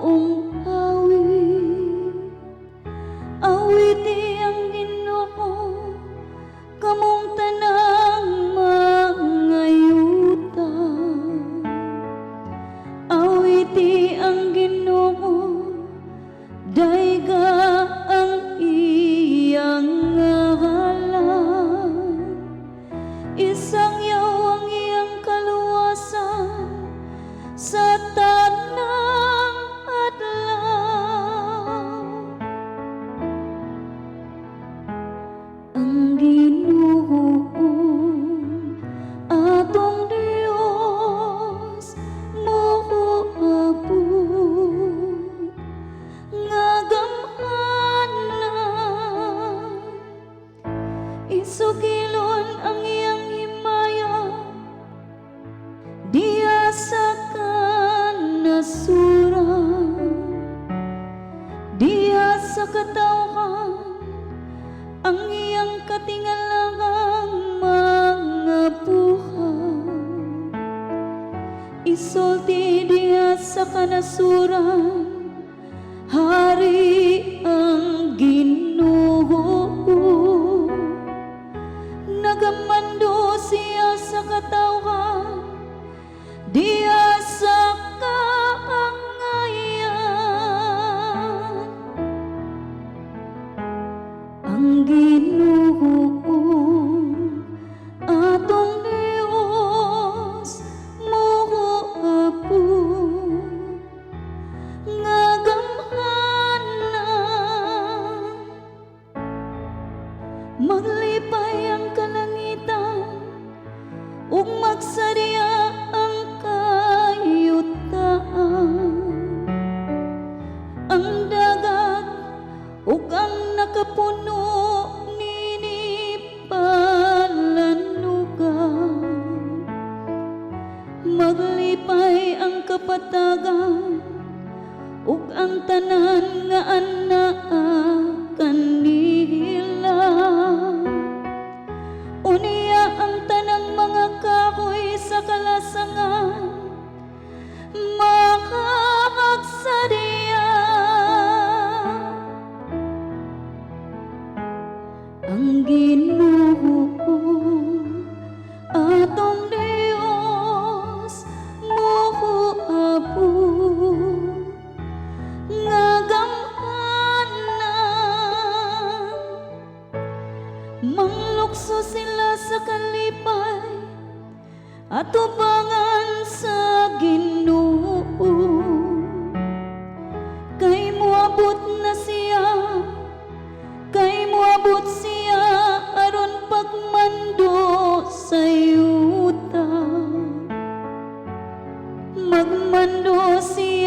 maong awit, awiti ang Ginoo kamong tanang mga yuta. Awiti ang Ginoo, dayga ang iyang ngalan. Isangyaw ang iyang kaluwasan sa tanang adlaw. Ang Ginoo atong Dios moabot nga gamhanan. Isugilon ang iyang himaya diya sa kanasuran, diya sa katawhan ang iyang katingalangang mga buhay. Isulti diya sa kanasuran, Hari ang Ginoo. Nagamando siya sa katawhan, diya sa kaangayan. Ang Ginoo atong Dios moabot nga gamhanan. Maglipay ang kalangitan ug magsariya ang kayutaan. Ang dagat ug ang nakapuno nini palanugan. Maglipay ang kapatagan ug ang tanan nga anaa kanila. Unya ang tanang mga kahoy sa kalasangan makaagsadiya. Ang Ginoo atong Dios moabot nga gamhanan. Manglukso sila sa kalipay at tubangan sa Ginoo. Kay moabot na siya, kay moabot siya aron pagmando sa yuta. Magmando siya